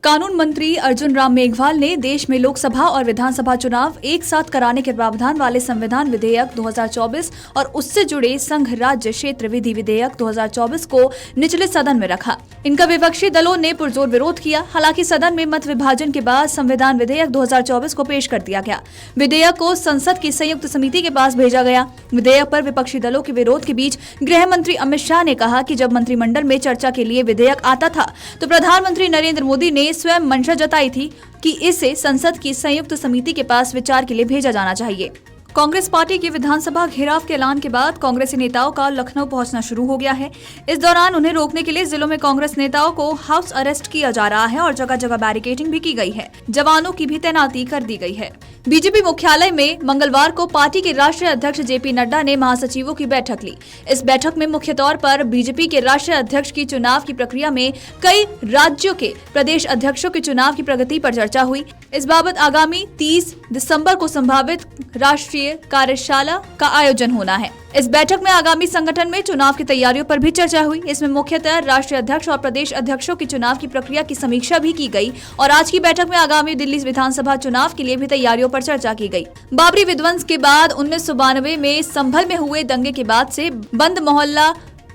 कानून मंत्री अर्जुन राम मेघवाल ने देश में लोकसभा और विधानसभा चुनाव एक साथ कराने के प्रावधान वाले संविधान विधेयक 2024 और उससे जुड़े संघ राज्य क्षेत्र विधि विधेयक 2024 को निचले सदन में रखा। इनका विपक्षी दलों ने पुरजोर विरोध किया। हालांकि सदन में मत विभाजन के बाद संविधान विधेयक 2024 को पेश कर दिया गया। विधेयक को संसद की संयुक्त समिति के पास भेजा गया। विधेयक पर विपक्षी दलों के विरोध के बीच गृह मंत्री अमित शाह ने कहा कि जब मंत्रिमंडल में चर्चा के लिए विधेयक आता था तो प्रधानमंत्री नरेंद्र मोदी ने स्वयं मंशा जताई थी कि इसे संसद की संयुक्त समिति के पास विचार के लिए भेजा जाना चाहिए। कांग्रेस पार्टी के विधानसभा घेराव के ऐलान के बाद कांग्रेसी नेताओं का लखनऊ पहुंचना शुरू हो गया है। इस दौरान उन्हें रोकने के लिए जिलों में कांग्रेस नेताओं को हाउस अरेस्ट किया जा रहा है और जगह जगह बैरिकेडिंग भी की गई है। जवानों की भी तैनाती कर दी गई है। बीजेपी मुख्यालय में मंगलवार को पार्टी के राष्ट्रीय अध्यक्ष जेपी नड्डा ने महासचिवों की बैठक ली। इस बैठक में मुख्य तौर पर बीजेपी के राष्ट्रीय अध्यक्ष की चुनाव की प्रक्रिया में कई राज्यों के प्रदेश अध्यक्षों के चुनाव की प्रगति पर चर्चा हुई। इस बाबत आगामी 30 दिसंबर को संभावित राष्ट्रीय कार्यशाला का आयोजन होना है। इस बैठक में आगामी संगठन में चुनाव की तैयारियों पर भी चर्चा हुई। इसमें मुख्यतः राष्ट्रीय अध्यक्ष और प्रदेश अध्यक्षों की चुनाव की प्रक्रिया की समीक्षा भी की गई और आज की बैठक में आगामी दिल्ली विधानसभा चुनाव के लिए भी तैयारियों पर चर्चा की गई। बाबरी विध्वंस के बाद 1992 में संभल में हुए दंगे के बाद से बंद मोहल्ला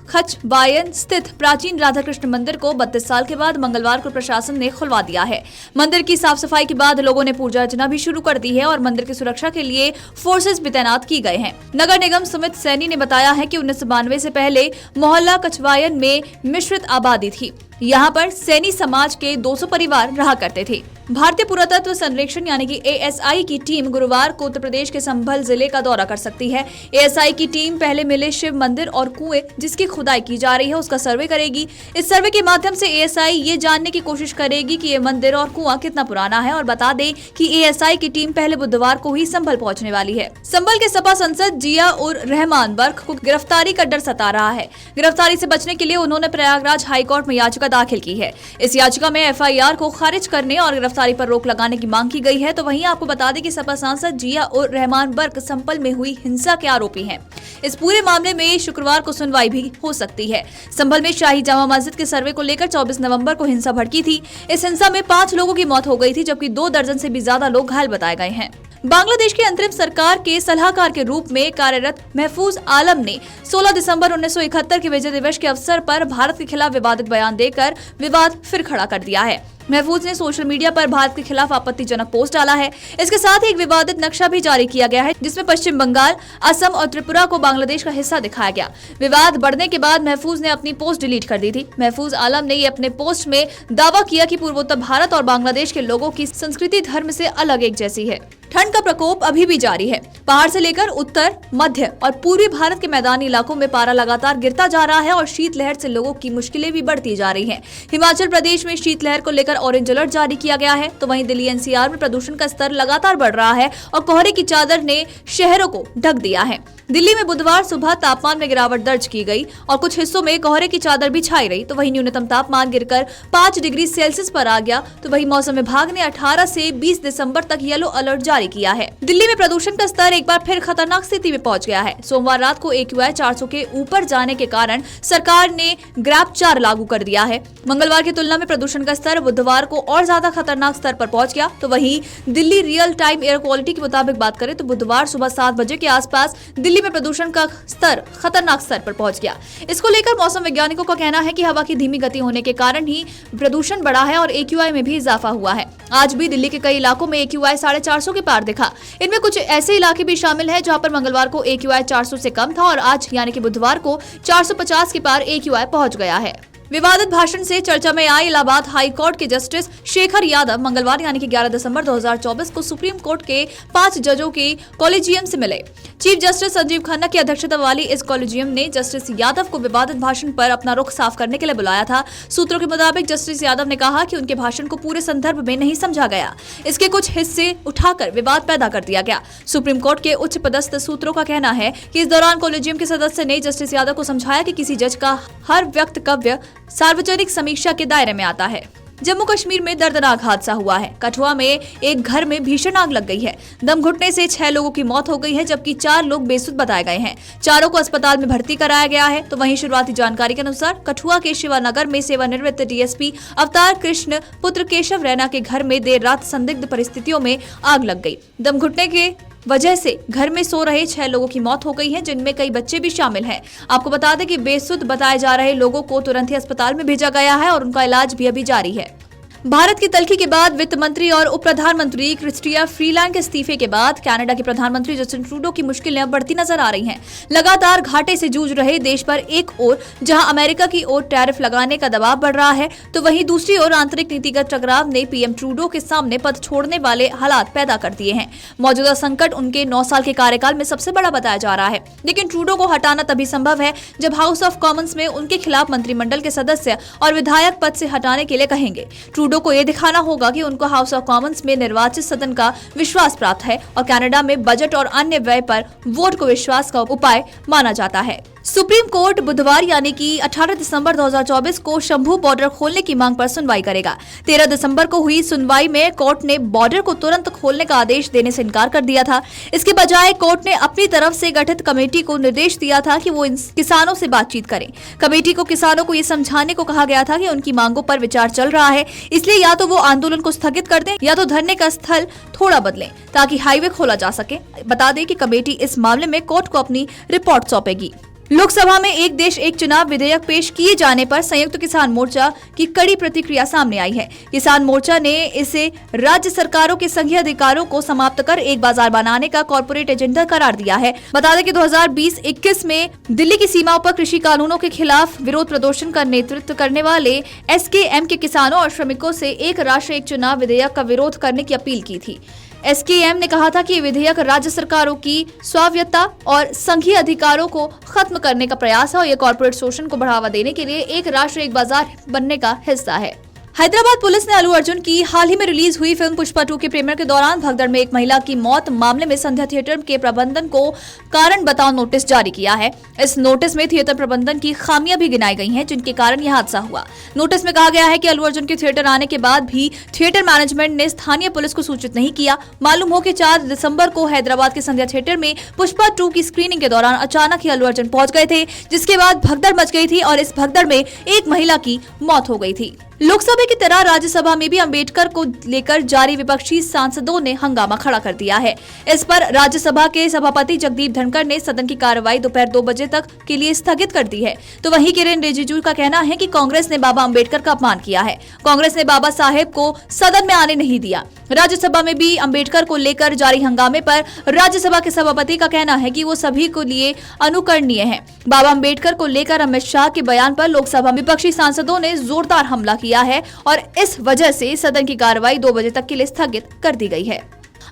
खचवायन स्थित प्राचीन राधा कृष्ण मंदिर को 32 साल के बाद मंगलवार को प्रशासन ने खुलवा दिया है। मंदिर की साफ सफाई के बाद लोगों ने पूजा अर्चना भी शुरू कर दी है और मंदिर की सुरक्षा के लिए फोर्सेस भी तैनात की गए हैं। नगर निगम सुमित सैनी ने बताया है कि 1992 से पहले मोहल्ला कचवायन में मिश्रित आबादी थी। यहाँ पर सैनी समाज के 200 परिवार रहा करते थे। भारतीय पुरातत्व सर्वेक्षण यानी कि एएसआई की टीम गुरुवार को उत्तर प्रदेश के संभल जिले का दौरा कर सकती है। एएसआई की टीम पहले मिले शिव मंदिर और कुएं जिसकी खुदाई की जा रही है उसका सर्वे करेगी। इस सर्वे के माध्यम से एएसआई ये जानने की कोशिश करेगी कि ये मंदिर और कुआं कितना पुराना है। और बता दें कि एएसआई की टीम पहले बुधवार को ही संभल पहुंचने वाली है। संभल के सपा सांसद जिया उर रहमान बर्क को गिरफ्तारी का डर सता रहा है। गिरफ्तारी से बचने के लिए उन्होंने प्रयागराज हाईकोर्ट में याचिका दाखिल की है। इस याचिका में एफआईआर को खारिज करने और गिरफ्तारी पर रोक लगाने की मांग की गई है। तो वहीं आपको बता दें कि सपा सांसद जिया उर रहमान बर्क संभल में हुई हिंसा के आरोपी हैं। इस पूरे मामले में शुक्रवार को सुनवाई भी हो सकती है। संभल में शाही जामा मस्जिद के सर्वे को लेकर 24 नवंबर को हिंसा भड़की थी। इस हिंसा में 5 लोगों की मौत हो गई थी जबकि 2 दर्जन से भी ज्यादा लोग घायल बताए गए हैं। बांग्लादेश की अंतरिम सरकार के सलाहकार के रूप में कार्यरत महफूज आलम ने 16 दिसंबर 1971 के विजय दिवस के अवसर पर भारत के खिलाफ विवादित बयान देकर विवाद फिर खड़ा कर दिया है। महफूज ने सोशल मीडिया पर भारत के खिलाफ आपत्तिजनक पोस्ट डाला है। इसके साथ ही एक विवादित नक्शा भी जारी किया गया है जिसमें पश्चिम बंगाल, असम और त्रिपुरा को बांग्लादेश का हिस्सा दिखाया गया। विवाद बढ़ने के बाद महफूज ने अपनी पोस्ट डिलीट कर दी थी। महफूज आलम ने ये अपने पोस्ट में दावा किया कि पूर्वोत्तर भारत और बांग्लादेश के लोगों की संस्कृति धर्म से अलग एक जैसी है। ठंड का प्रकोप अभी भी जारी है। पहाड़ से लेकर उत्तर, मध्य और पूर्वी भारत के मैदानी इलाकों में पारा लगातार गिरता जा रहा है और शीतलहर से लोगों की मुश्किलें भी बढ़ती जा रही हैं। हिमाचल प्रदेश में शीतलहर को लेकर ऑरेंज अलर्ट जारी किया गया है। तो वहीं दिल्ली एनसीआर में प्रदूषण का स्तर लगातार बढ़ रहा है और कोहरे की चादर ने शहरों को ढक दिया है। दिल्ली में बुधवार सुबह तापमान में गिरावट दर्ज की गई और कुछ हिस्सों में कोहरे की चादर भी छाई रही। तो वहीं न्यूनतम तापमान गिरकर 5 डिग्री सेल्सियस पर आ गया। तो वहीं मौसम विभाग ने 18 से 20 दिसंबर तक येलो अलर्ट जारी किया है। दिल्ली में प्रदूषण का स्तर एक बार फिर खतरनाक स्थिति में पहुंच गया है। सोमवार रात को AQI 400 के ऊपर जाने के कारण सरकार ने ग्रैप 4 लागू कर दिया है। मंगलवार की तुलना में प्रदूषण का स्तर बुधवार को और ज्यादा खतरनाक स्तर पर पहुंच गया। तो वहीं Delhi real time air quality के मुताबिक बात करें तो बुधवार सुबह 7 बजे के आसपास दिल्ली में प्रदूषण का स्तर खतरनाक स्तर पर पहुंच गया। इसको लेकर मौसम वैज्ञानिकों का कहना है कि हवा की धीमी गति होने के कारण ही प्रदूषण बढ़ा है और AQI में भी इजाफा हुआ है। आज भी दिल्ली के कई इलाकों में AQI 450 के पार दिखा। इनमें कुछ ऐसे इलाके भी शामिल हैं जहां पर मंगलवार को AQI 400 से कम था और आज यानी कि बुधवार को 450 के पार AQI पहुंच गया है। विवादित भाषण से चर्चा में आए इलाहाबाद हाई कोर्ट के जस्टिस शेखर यादव मंगलवार यानी कि 11 दिसंबर 2024 को सुप्रीम कोर्ट के 5 जजों के कॉलेजियम से मिले। चीफ जस्टिस संजीव खन्ना की अध्यक्षता वाली इस कॉलेजियम ने जस्टिस यादव को विवादित भाषण पर अपना रुख साफ करने के लिए बुलाया था। सूत्रों के मुताबिक जस्टिस यादव ने कहा कि उनके भाषण को पूरे संदर्भ में नहीं समझा गया। इसके कुछ हिस्से उठाकर विवाद पैदा कर दिया गया। सुप्रीम कोर्ट के उच्च पदस्थ सूत्रों का कहना है कि इस दौरान कॉलेजियम के सदस्य ने जस्टिस यादव को समझाया कि किसी जज का हर वक्तव्य सार्वजनिक समीक्षा के दायरे में आता है। जम्मू कश्मीर में दर्दनाक हादसा हुआ है। कठुआ में एक घर में भीषण आग लग गई है। दम घुटने से 6 लोगों की मौत हो गई है, जबकि 4 लोग बेसुध बताए गए हैं। चारों को अस्पताल में भर्ती कराया गया है। तो वहीं शुरुआती जानकारी के अनुसार कठुआ के शिवानगर में सेवानिवृत्त डीएसपी अवतार कृष्ण पुत्र केशव रैना के घर में देर रात संदिग्ध परिस्थितियों में आग लग गई। दम घुटने के वजह से घर में सो रहे 6 लोगों की मौत हो गई है, जिनमें कई बच्चे भी शामिल हैं। आपको बता दें कि बेसुध बताए जा रहे लोगों को तुरंत ही अस्पताल में भेजा गया है और उनका इलाज भी अभी जारी है। भारत की तल्खी के बाद वित्त मंत्री और उप प्रधानमंत्री क्रिस्टिया फ्रीलैंड के इस्तीफे के बाद कनाडा के प्रधानमंत्री जस्टिन ट्रूडो की मुश्किलें अब बढ़ती नजर आ रही हैं। लगातार घाटे से जूझ रहे देश पर एक ओर जहां अमेरिका की ओर टैरिफ लगाने का दबाव बढ़ रहा है, तो वहीं दूसरी ओर आंतरिक नीतिगत टकराव ने पीएम ट्रूडो के सामने पद छोड़ने वाले हालात पैदा कर दिए हैं। मौजूदा संकट उनके 9 साल के कार्यकाल में सबसे बड़ा बताया जा रहा है, लेकिन ट्रूडो को हटाना तभी संभव है जब हाउस ऑफ कॉमन्स में उनके खिलाफ मंत्रिमंडल के सदस्य और विधायक पद से हटाने के लिए कहेंगे। ट्रूडो को यह दिखाना होगा कि उनको हाउस ऑफ कॉमन्स में निर्वाचित सदन का विश्वास प्राप्त है और कनाडा में बजट और अन्य व्यय पर वोट को विश्वास का उपाय माना जाता है। सुप्रीम कोर्ट बुधवार यानी कि 18 दिसंबर 2024 को शंभू बॉर्डर खोलने की मांग पर सुनवाई करेगा। 13 दिसंबर को हुई सुनवाई में कोर्ट ने बॉर्डर को तुरंत खोलने का आदेश देने से इनकार कर दिया था। इसके बजाय कोर्ट ने अपनी तरफ से गठित कमेटी को निर्देश दिया था कि वो इन किसानों से बातचीत करें। कमेटी को किसानों को ये समझाने को कहा गया था कि उनकी मांगों पर विचार चल रहा है, इसलिए या तो वो आंदोलन को स्थगित कर दें या तो धरने का स्थल थोड़ा बदलें ताकि हाईवे खोला जा सके। बता दें कि कमेटी इस मामले में कोर्ट को अपनी रिपोर्ट सौंपेगी। लोकसभा में एक देश एक चुनाव विधेयक पेश किए जाने पर संयुक्त किसान मोर्चा की कड़ी प्रतिक्रिया सामने आई है। किसान मोर्चा ने इसे राज्य सरकारों के संघीय अधिकारों को समाप्त कर एक बाजार बनाने का कॉर्पोरेट एजेंडा करार दिया है। बता दें कि 2020-21 में दिल्ली की सीमाओं पर कृषि कानूनों के खिलाफ विरोध प्रदर्शन का नेतृत्व करने वाले एसकेएम के किसानों और श्रमिकों से एक राष्ट्र एक चुनाव विधेयक का विरोध करने की अपील की थी। एसकेएम ने कहा था कि ये विधेयक राज्य सरकारों की स्वायत्तता और संघीय अधिकारों को खत्म करने का प्रयास है और ये कॉर्पोरेट शोषण को बढ़ावा देने के लिए एक राष्ट्र एक बाजार बनने का हिस्सा है। हैदराबाद पुलिस ने अल्लू अर्जुन की हाल ही में रिलीज हुई फिल्म पुष्पा 2 के प्रीमियर के दौरान भगदड़ में एक महिला की मौत मामले में संध्या थिएटर के प्रबंधन को कारण बताओ नोटिस जारी किया है। इस नोटिस में थिएटर प्रबंधन की खामियां भी गिनाई गई हैं, जिनके कारण यह हादसा हुआ। नोटिस में कहा गया है कि अल्लू अर्जुन के थिएटर आने के बाद भी थिएटर मैनेजमेंट ने स्थानीय पुलिस को सूचित नहीं किया। मालूम हो कि 4 दिसंबर को हैदराबाद के संध्या थिएटर में पुष्पा 2 की स्क्रीनिंग के दौरान अचानक ही अल्लू अर्जुन पहुंच गए थे, जिसके बाद भगदड़ मच गई थी और इस भगदड़ में एक महिला की मौत हो गई थी। लोकसभा की तरह राज्यसभा में भी अंबेडकर को लेकर जारी विपक्षी सांसदों ने हंगामा खड़ा कर दिया है। इस पर राज्यसभा के सभापति जगदीप धनखड़ ने सदन की कार्रवाई दोपहर 2 बजे तक के लिए स्थगित कर दी है। तो वहीं किरेन रिजिजू का कहना है कि कांग्रेस ने बाबा अंबेडकर का अपमान किया है। कांग्रेस ने बाबा साहेब को सदन में आने नहीं दिया। राज्यसभा में भी अंबेडकर को लेकर जारी हंगामे पर राज्यसभा के सभापति का कहना है कि वो सभी को लिए अनुकरणीय है। बाबा अंबेडकर को लेकर अमित शाह के बयान पर लोकसभा विपक्षी सांसदों ने जोरदार हमला किया है और इस वजह से सदन की कार्रवाई 2 बजे तक के लिए स्थगित कर दी गई है।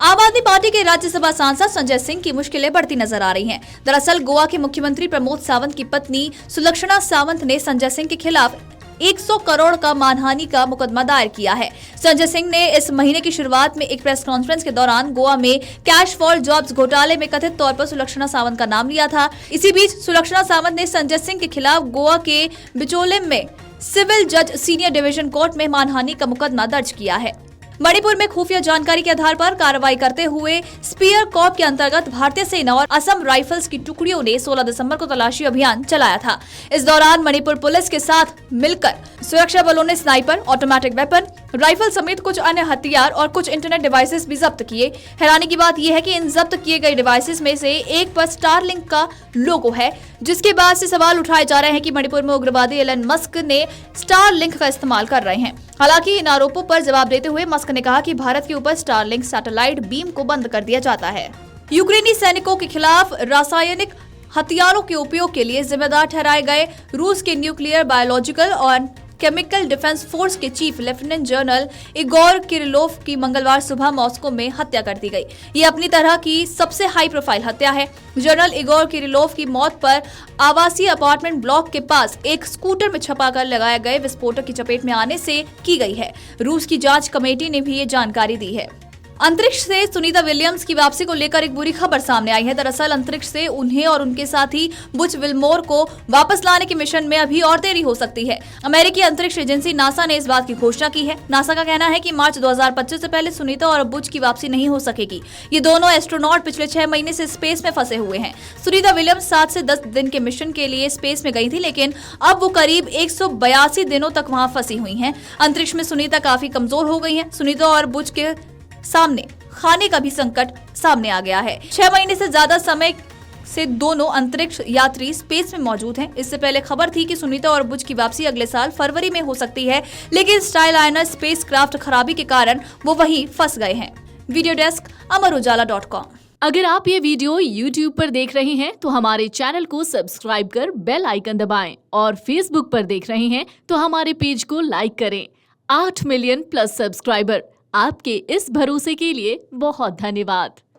आम आदमी पार्टी के राज्यसभा सांसद संजय सिंह की मुश्किलें बढ़ती नजर आ रही हैं। दरअसल गोवा के मुख्यमंत्री प्रमोद सावंत की पत्नी सुलक्षणा सावंत ने संजय सिंह के खिलाफ 100 करोड़ का मानहानि का मुकदमा दायर किया है। संजय सिंह ने इस महीने की शुरुआत में एक प्रेस कॉन्फ्रेंस के दौरान गोवा में कैश फॉर जॉब्स घोटाले में कथित तौर पर सुलक्षणा सावंत का नाम लिया था। इसी बीच सुलक्षणा सावंत ने संजय सिंह के खिलाफ गोवा के बिचोलिम में सिविल जज सीनियर डिवीजन कोर्ट में मानहानि का मुकदमा दर्ज किया है। मणिपुर में खुफिया जानकारी के आधार पर कार्रवाई करते हुए स्पीयर कॉर्प के अंतर्गत भारतीय सेना और असम राइफल्स की टुकड़ियों ने 16 दिसंबर को तलाशी अभियान चलाया था। इस दौरान मणिपुर पुलिस के साथ मिलकर सुरक्षा बलों ने स्नाइपर, ऑटोमेटिक वेपन, राइफल समेत कुछ अन्य हथियार और कुछ इंटरनेट डिवाइसेस भी जब्त किए। हैरानी की बात यह है कि इन जब्त किए गए डिवाइसेस में से एक पर स्टारलिंक का लोगो है, जिसके बाद से सवाल उठाए जा रहे हैं कि मणिपुर में उग्रवादी एलन मस्क ने स्टारलिंक का इस्तेमाल कर रहे हैं। हालांकि इन आरोपों पर जवाब देते हुए मस्क ने कहा कि भारत के ऊपर स्टारलिंक सैटेलाइट बीम को बंद कर दिया जाता है। यूक्रेनी सैनिकों के खिलाफ रासायनिक हथियारों के उपयोग के लिए जिम्मेदार ठहराए गए रूस के न्यूक्लियर, बायोलॉजिकल और केमिकल डिफेंस फोर्स के chief lieutenant general Igor Kirillov की मंगलवार सुबह मॉस्को में हत्या कर दी गई। ये अपनी तरह की सबसे हाई प्रोफाइल हत्या है। जनरल इगोर किरिलोव की मौत पर आवासीय अपार्टमेंट ब्लॉक के पास एक स्कूटर में छुपाकर लगाए गए विस्फोटक की चपेट में आने से की गई है। रूस की जांच कमेटी ने भी ये जानकारी दी है। अंतरिक्ष से सुनीता विलियम्स की वापसी को लेकर एक बुरी खबर सामने आई है। दरअसल अंतरिक्ष से उन्हें और उनके साथी बुच विल्मोर को वापस लाने के मिशन में अभी और देरी हो सकती है। अमेरिकी अंतरिक्ष एजेंसी नासा ने इस बात की घोषणा की है। नासा का कहना है कि मार्च 2025 से पहले सुनीता और बुच की वापसी नहीं हो सकेगी। ये दोनों एस्ट्रोनॉट पिछले 6 महीने से स्पेस में फंसे हुए हैं। सुनीता विलियम्स 7 से 10 दिन के मिशन के लिए स्पेस में गई थी, लेकिन अब वो करीब 182 दिनों तक वहां फंसी हुई हैं। अंतरिक्ष में सुनीता काफी कमजोर हो गई हैं। सुनीता और बुच के सामने खाने का भी संकट सामने आ गया है। 6 महीने से ज्यादा समय से दोनों अंतरिक्ष यात्री स्पेस में मौजूद हैं। इससे पहले खबर थी कि सुनीता और बुच की वापसी अगले साल फरवरी में हो सकती है, लेकिन स्टारलाइनर स्पेसक्राफ्ट खराबी के कारण वो वहीं फंस गए हैं। वीडियो डेस्क अमरउजाला.com। अगर आप ये वीडियो YouTube पर देख रहे हैं तो हमारे चैनल को सब्सक्राइब कर बेल आइकन दबाएं, और Facebook पर देख रहे हैं तो हमारे पेज को लाइक करें। 8 मिलियन प्लस सब्सक्राइबर, आपके इस भरोसे के लिए बहुत धन्यवाद।